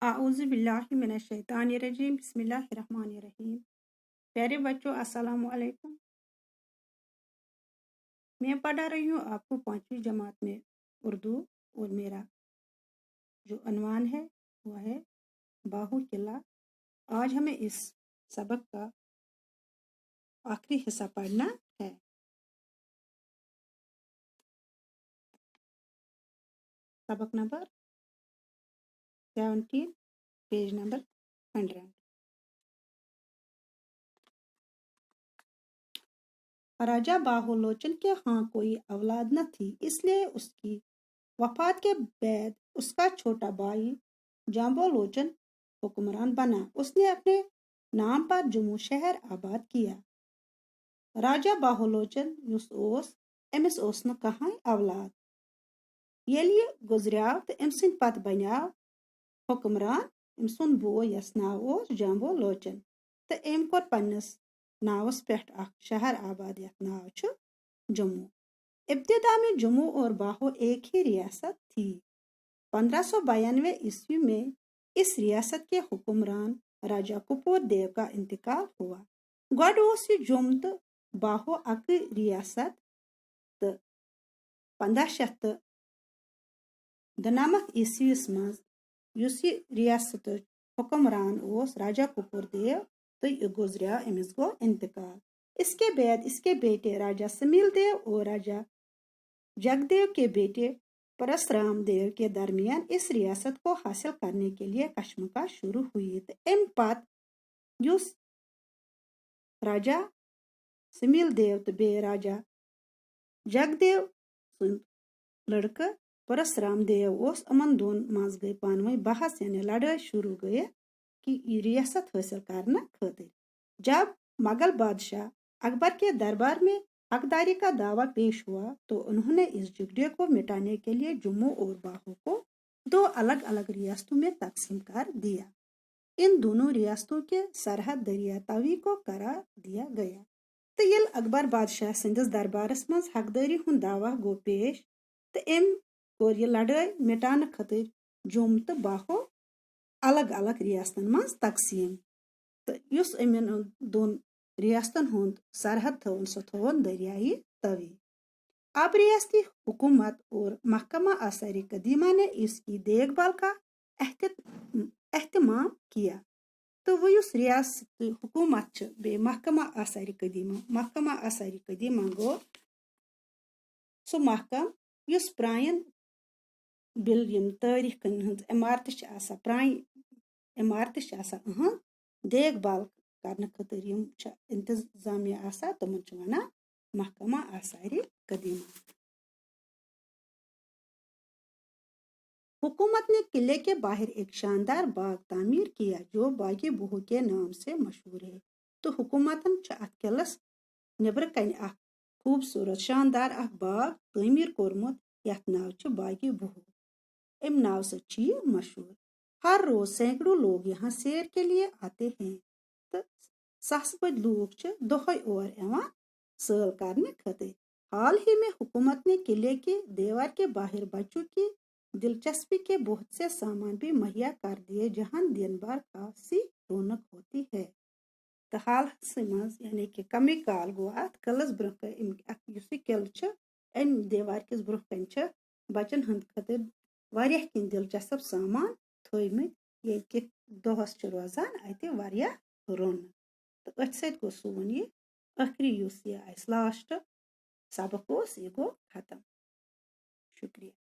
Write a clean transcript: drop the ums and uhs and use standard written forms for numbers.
اعوذ باللہ من الشیطان الرجیم بسم اللہ الرحمن الرحیم۔ پیارے بچوں السلام علیکم۔ میں پڑھا رہی ہوں آپ کو 5ویں جماعت میں اردو، اور میرا جو عنوان ہے وہ ہے باہو قلعہ۔ آج ہمیں اس سبق کا آخری حصہ پڑھنا ہے۔ سبق نمبر 17، پیج نمبر 100۔ راجہ باہو لوچن کے ہاں کوئی اولاد نہ تھی، اس لیے اس کی وفات کے بعد اس کا چھوٹا بھائی جامبو لوچن حکمران بنا۔ اس نے اپنے نام پر جموں شہر آباد کیا۔ راجہ باہو لوچن امس اوس نہ کہاں اولاد، ییلہِ گزریاو تو ام سند پت بنیاو حکمران ام سند بوے یس ناو اوس جامبو لوچن، تو ام کور پننس ناوس پٮ۪ٹھ اکھ شہر آباد یتھ ناو چھُ جموں۔ ابتدا میں جموں اور باہو ایک ہی ریاست تھی۔ 1592 عیسوی میں اس ریاست کے حکمران راجہ کپور دیو کا انتقال ہوا۔ گۄڈٕ اوس یہ جوم تو باہو اکے ریاست، تو 1597 عیسویس مز یس یہ ریاست حکمران اوس راجہ کپور دیو، تو یہ گزریاو، امس گو انتقال۔ اس کے بعد اس کے بیٹے راجہ سمیل دیو اور راجہ جگ دیو کے بیٹے پرسرام دیو کے درمیان اس ریاست کو حاصل کرنے کے لیے کشمکش شروع ہوئی۔ تو ام پت یس راجہ سمیل دیو تو بے راجہ جگ دیو سند لڑکہ پرسرام دیو اوس، امن دون مز گئی پانوئی بحث، یعنی لڑائی شروع گئی کہ یہ ریاست حاصل کرنے خاطر۔ جب مغل بادشاہ اکبر کے دربار میں حقداری کا دعویٰ پیش ہوا تو انہوں نے اس جھگڑے کو مٹانے کے لیے جموں اور باہو کو دو الگ الگ ریاستوں میں تقسیم کر دیا۔ ان دونوں ریاستوں کے سرحد دریا توی کو قرار دیا گیا۔ تو یل اکبر بادشاہ سندس دربارس مز حقداری ہند دعویٰ گو پیش، تو ام کور یہ لڑائی مٹانے خاطر جوم تو باہو الگ الگ ریاستن مز تقسیم۔ تو یس امن دون ریاستن ہند سرحد تھون سو تھون دریائے توی۔ اب ریاستی حکومت اور محکمہ آثار قدیمہ نے اس کی دیکھ بھال کا اہتمام کیا۔ تو وہ اس ریاستی حکومت بے محکمہ آثار قدیمہ گو سو محکم یس پرائن بلڈنگ تاریخن ہند عمارت پرائن عمارت اہم دیکھ بھال کرنے خاطر یم انتظامیہ آسان، تمن چھ ونان محکمہ آثار قدیمہ۔ حکومت نے قلعے کے باہر ایک شاندار باغ تعمیر کیا جو باغ بہو کے نام سے مشہور ہے۔ تو حکومتن چھ ات قلعس نبر کن اخ خوبصورت شاندار اخ باغ تعمیر کورمت یتھ ناو چھ باغ بہو۔ ام ناو سے یہ مشہور۔ ہر روز سینکڑوں لوگ یہاں سیر کے لیے آتے ہیں، تو ساس بد لوگ چھ دہائی اور ایوان سیل کرنے خاطر۔ حال ہی میں حکومت نے قلعے کے دیوار کے باہر بچوں کی دلچسپی کے بہت سے سامان بھی مہیا کر دیے، جہاں دن بھر خاصی رونق ہوتی ہے۔ تو حال مز یعنی کہ کمی کال گو ات قلعس برہ اس قلعہ چھ ام دیوار کس برہ کن چھ بچن ہند خاطر واریاہ کن دلچسپ سامان تھومت، یہ کہ دہس چھ روزان اتہ واریاہ رون۔ تو ات سۭتۍ گو سون یہ ٲخری یس یہ اس لاسٹ سبق اوس، یہ گو ختم۔ شکریہ۔